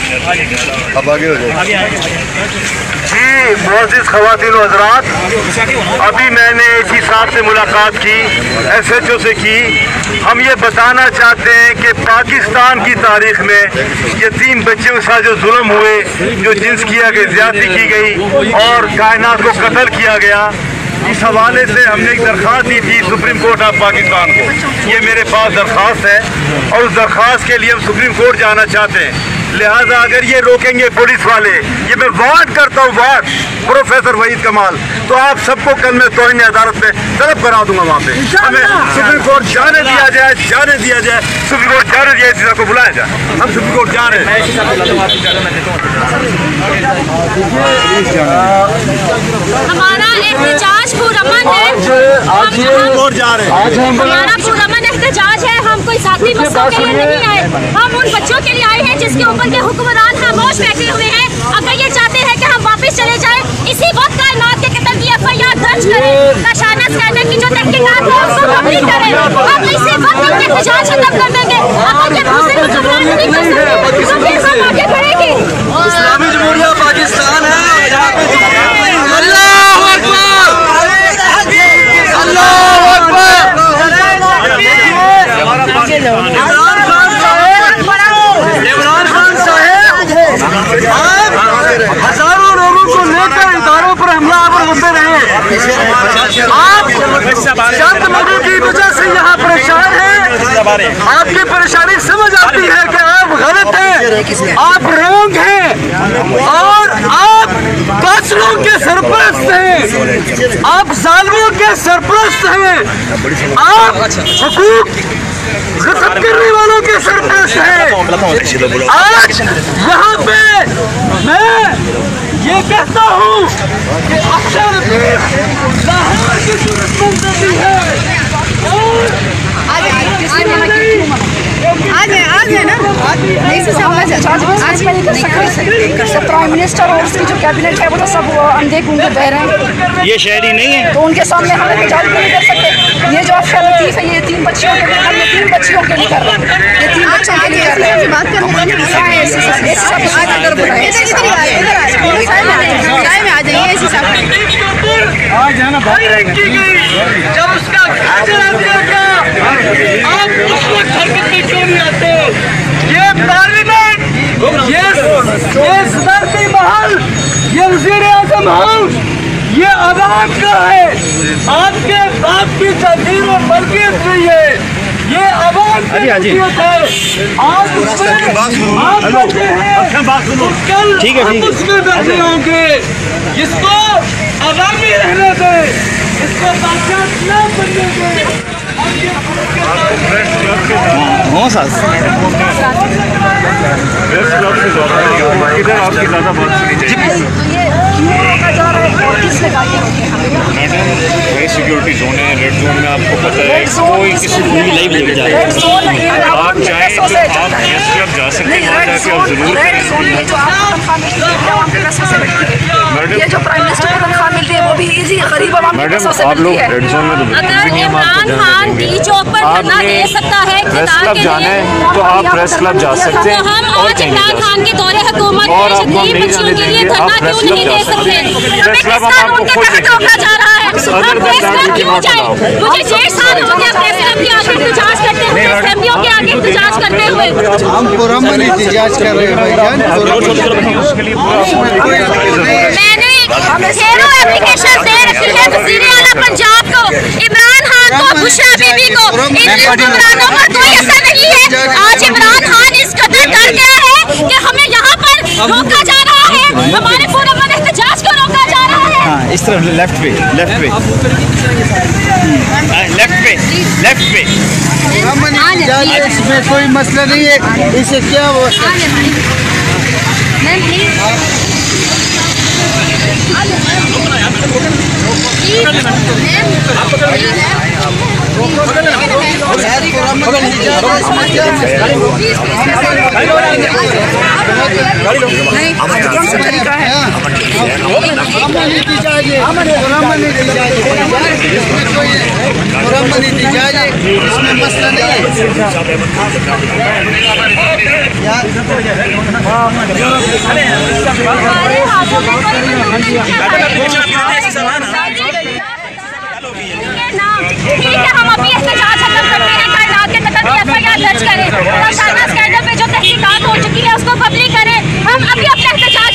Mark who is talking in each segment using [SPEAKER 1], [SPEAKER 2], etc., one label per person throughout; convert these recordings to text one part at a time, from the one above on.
[SPEAKER 1] अब आगे हो जाए।
[SPEAKER 2] जी मुअज़्ज़िज़ ख़वातीन व हज़रात, अभी मैंने एसी साहब से मुलाकात की, SHO से की। हम ये बताना चाहते हैं कि पाकिस्तान की तारीख में यतीम बच्चों के साथ जो जुल्म हुए, जो जिन्स किया गया, ज़्यादती की गई और कायनात को कत्ल किया गया, इस हवाले से हमने एक दरख्वास्त दी थी सुप्रीम कोर्ट ऑफ पाकिस्तान को। ये मेरे पास दरख्वास्त है और उस दरख्वास्त के लिए हम सुप्रीम कोर्ट जाना चाहते हैं। लिहाजा अगर ये रोकेंगे पुलिस वाले, ये मैं वार्ड करता हूँ, वार्ड प्रोफेसर वहीद कमाल, तो आप सबको कल मैं तौहीन अदालत में तलब करा दूंगा। वहाँ पे हमें सुप्रीम कोर्ट जाने दिया जाए, जाने दिया जाए, सुप्रीम कोर्ट जाने दिया जाए, को बुलाया जाए। हम सुप्रीम कोर्ट जा रहे हैं।
[SPEAKER 3] हमारा एहतजाज पुरअमन है, हमारा पुरअमन एहतजाज है। हम कोई साथी बच्चों के लिए नहीं आए, हम उन बच्चों के लिए आए हैं जिसके ऊपर के हुक्मरान खामोश बैठे हुए हैं। अगर ये चाहते हैं कि हम वापस चले जाएं, इसी वक्त कायनात के कत्ल की FIR दर्ज करें, काशाना स्कैनर की जो तहकीकात है उसको कंप्लीट करें। हम इसी वक्त इनके एहतजाज खत्म कर देंगे। अगर ये दूसरे हुक्मरान नहीं कर सकते तो फिर हम आगे बढ़ेंगे।
[SPEAKER 4] इस्लामी जमहूरिया पाकिस्तान है। इमरान खान साहब हजारों लोगों को लेकर इदारों पर हमलावर होते रहे। आप चंद लोगों की वजह से यहाँ परेशान हैं। आपकी परेशानी समझ आती है कि आप गलत हैं, आप रॉन्ग हैं और आप कातिलों के सरपरस्त हैं, आप जालिमों के सरपरस्त हैं, आप हुकूक गस्ब करने वालों के सरपरस्त हैं। आज यहाँ पे मैं ये कहता हूँ कि अक्सर लाहौर की सूरत बन है और
[SPEAKER 5] प्राइम मिनिस्टर और उसकी जो कैबिनेट है वो तो सब अंधे गूंगे बह रहे हैं।
[SPEAKER 6] ये शहरी नहीं है
[SPEAKER 5] तो उनके सामने हम एहतजाज नहीं कर सकते। ये जो अफसर लतीफ है ये 3 बच्चियों के लिए, हम ये 3 बच्चियों के लिए कर रहे हैं, ये 3 बच्चों के लिए कर रहे हैं। बात
[SPEAKER 4] जब उसका घर जला दिया गया, आप उस वक्त हरकत में क्यों नहीं आते? ये पार्लियामेंट, ये सदरती महल, ये वज़ीर-ए-आज़म हाउस, ये आवाम का है। आपके बाप की जागीर और मलकियत नहीं है, ये आवाम की मलकियत है। आप उसमें आप बैठे हैं, कल हम उसमें बैठे होंगे। इसको आवामी रहने दें, इसको बादशाह न बनने दें।
[SPEAKER 2] आपकी ज़्यादा बात सुनी चाहिए।
[SPEAKER 1] वही सिक्योरिटी जोन है, रेड जोन में आपको पता है कोई किसी को भी लाइव लेके जा रहा है। आप चाहें तो आप प्रेस क्लब जा सकते हैं, वहाँ जाके आप जरूर
[SPEAKER 5] ये जो प्राइम मिनिस्टर को तनख्वाह मिलती है वो भी इजी गरीब आवाम के पैसों से मिलती है।
[SPEAKER 1] रेड जोन में तो
[SPEAKER 3] अगर इमरान खान डी चौक पर धरना दे सकता है
[SPEAKER 1] प्रेस क्लब जाना है तो आप प्रेस क्लब जा सकते हैं।
[SPEAKER 3] हम आज इमरान खान के दौरे हुकूमत में शदीद बच्चियों के लिए धरना क्यों नहीं दे सकते? हमें किस कानून के तहत रोका जा रहा है? हम प्रेस क्लब क्यों जाए? मुझे 1.5 साल हो गया प्रेस क्लब के आगे एहतजाज करते हुए, असेंबलियों के आगे एहतजाज करते हुए।
[SPEAKER 7] हम पुरअमन एहतजाज कर रहे हैं भाईजान।
[SPEAKER 3] मैंने ढेरों एप्लीकेशन दे रखी है वज़ीर आला पंजाब को, इमरान खान को, बुशरा बीबी को। इन हुक्मरानों पर कोई असर नहीं है। आज इमरान खान इस कदर डर गया है कि हमें यहाँ पर रोका जा रहा है, हमारे पुरअमन एहतजाज को रोका जा रहा है।
[SPEAKER 6] हाँ, इस तरफ लेफ्ट पे
[SPEAKER 7] इसमें कोई मसला नहीं है, इसे क्या वो
[SPEAKER 3] मैम
[SPEAKER 5] कौन सा तरीका है?
[SPEAKER 7] अमन नीति चाहिए, पुरअमन नीति चाहिए, पुरअमन नीति चाहिए, इसमें मसला नहीं है।
[SPEAKER 3] हमारे हाथों में कोई ठीक है, हम अभी एहतजाज खत्म करते हैं, कायनात के कत्ल की एफआईआर दर्ज करें, रोजाना स्कैंडल पे जो तहकीकात हो चुकी है उसको पब्लिक करें। हम अभी अपना एहतजाज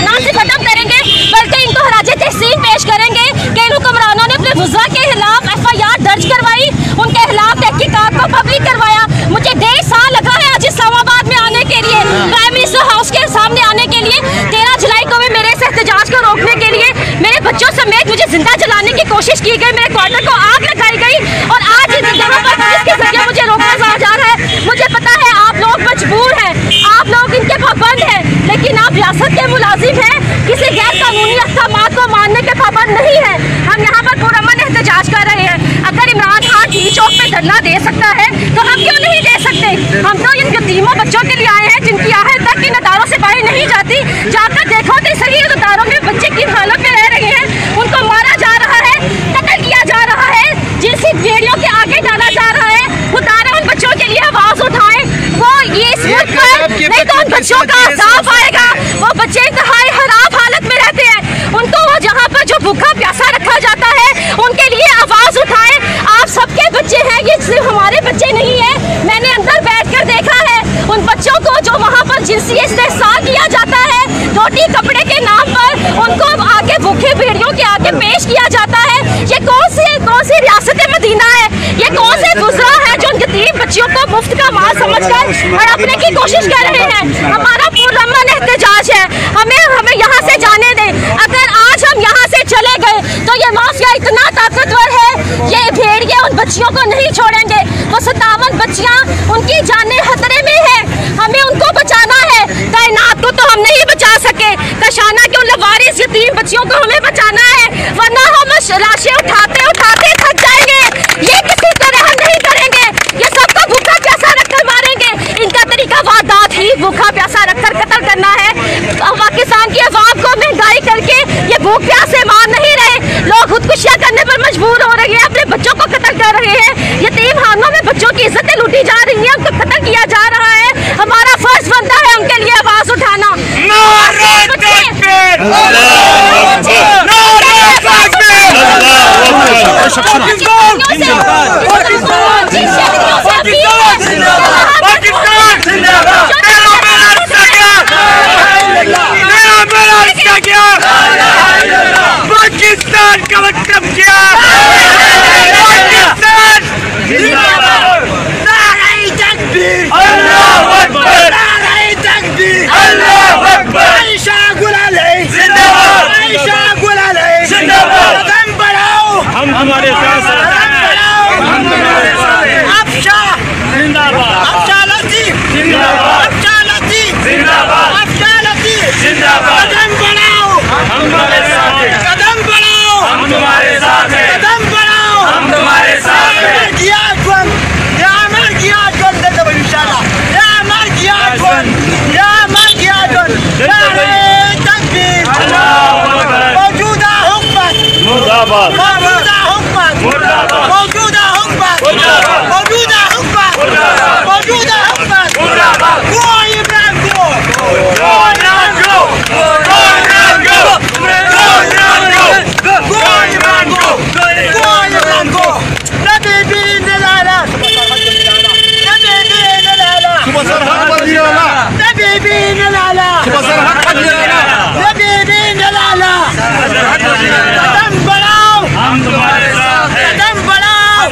[SPEAKER 3] ना सिर्फ खत्म करेंगे बल्कि इनको हराजे तहसीन पेश करेंगे कि इन हुक्मरानों ने अपने वुज़रा के खिलाफ एफआईआर दर्ज करवाई, उनके खिलाफ तहकीकात को पब्लिक करवाया। मुझे 1.5 साल लगा है आज इस्लामाबाद में आने के लिए, प्राइम मिनिस्टर हाउस के सामने आने के लिए। 13 जुलाई को भी मेरे इस एहतजाज को रोकने के लिए मेरे बच्चों समेत मुझे जिंदा जलाने की कोशिश की गई, मेरे क्वार्टर को आग लगाई गई और आज यहाँ पर पुलिस के जरिए मुझे रोका जा रहा है। मुझे पता है आप लोग मजबूर हैं, आप लोग इनके पाबंद हैं, लेकिन आप रियासत के मुलाजिम हैं, किसी गैर कानूनी अहकामात को मानने के पाबंद नहीं है। हम यहाँ पर पुरअमन एहतजाज कर रहे हैं। अगर इमरान खान टी चौक पे धरना दे सकता है तो हम क्यों नहीं दे सकते? हम तो इन यतीमों बच्चों के लिए आए हैं जिनकी आहट तक इन अदारों से बाहर नहीं जाती। जाकर देखो तो सही अदारों में बच्चे किन हालत में रह रहे हैं, उनको मारा जा रहा है, कत्ल किया जा रहा है, जिनसी भेड़ियों के आगे डाला जा रहा है। खुदारा उन बच्चों के लिए आवाज उठाएं, वो ये इस मुल्क पर नहीं तो उन बच्चों का अज़ाब आएगा। वो बच्चे इंतहाई खराब हालत में रहते हैं, उनको वो जहाँ पर जो भूखा प्यासा रखा जाता है उनके लिए आवाज उठाएं। आप सबके बच्चे हैं, ये सिर्फ हमारे बच्चे नहीं है। मैंने अंदर बैठकर देखा है उन बच्चों को जो वहाँ पर जिनसी इस्तेहसाल किया जाता है, रोटी कपड़े के नाम पर उनको आगे भूखे भेड़ियों के आगे पेश किया जाता है। ये कौन सी रियासत मदीना है? ये कौन से वुज़रा है जो उन यतीम बच्चियों को मुफ्त का माल समझकर हड़पने की कोशिश कर रहे हैं? हमारा पुरअमन एहतजाज है, हमें यहाँ से जाने दें। अगर आज हम यहाँ से चले गए तो ये माफिया इतना ताकतवर है, ये भेड़िए उन बच्चियों को नहीं छोड़ेंगे। वो 57 बच्चियाँ, उनकी जानें खतरे में है, हमें उनको बचाना है। कायनात को तो हम नहीं बचा सके, कशाना के उन लवारिस यतीम बच्चियों को हमें बचाना है, वरना हम लाशें उठाते उठाते थक जाएंगे। ये किसी को रहम नहीं करेंगे, ये सबको भूखा प्यासा रखकर मारेंगे। इनका तरीका वारदात ही भूखा प्यासा रखकर कत्ल करना है। पाकिस्तान की अवाम को महंगाई करके ये भूख प्यास से मार नहीं रहे, लोग खुदकुशियां करने पर मजबूर हो रहे हैं, अपने बच्चों को कत्ल कर रहे हैं। यतीम खानों में बच्चों की इज्जतें लूटी जा रही हैं, उनको कत्ल किया जा रहा है। हमारा फर्ज बनता है उनके लिए आवाज उठाना।
[SPEAKER 2] पाकिस्तान का मतलब क्या?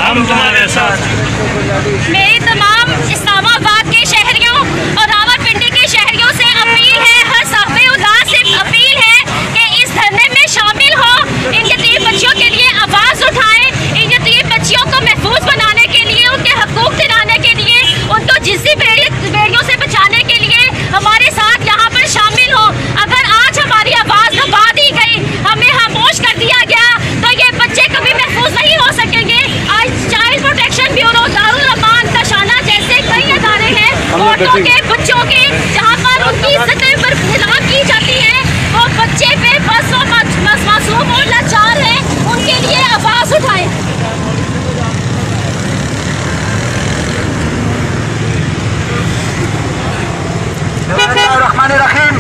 [SPEAKER 2] हम तुम्हारे साथ
[SPEAKER 3] मेरी तमाम इस्लामाबाद के शहरियों और रावलपिंडी के शहरियों से अपील है, हर साहिब उदास से अपील है कि इस धरने में शामिल हो, इन यतीम बच्चियों के लिए आवाज़ उठाएं, इन यतीम बच्चियों को महफूज बनाने के लिए, उनके हकूक़ दिलाने के लिए, उनको जिनसी भेड़ियों से बचाने के लिए हमारे साथ यहाँ पर शामिल हो। अगर आज हमारी आवाज़ दबा दी गई, हमें खामोश कर दिया गया, तो ये बच्चे कभी महफूज नहीं हो सकेंगे। आज चाइल्ड प्रोटेक्शन ब्यूरो, दारुल अमान, कशाना जैसे कई अदारे हैं औरतों के, बच्चों के, जहाँ पर उनकी इज्जतें पर हिलाक की जाती है, वो बच्चे पे बस मासूम और लाचार है, उनके लिए आवाज उठाएं।
[SPEAKER 2] रहमान रहीम,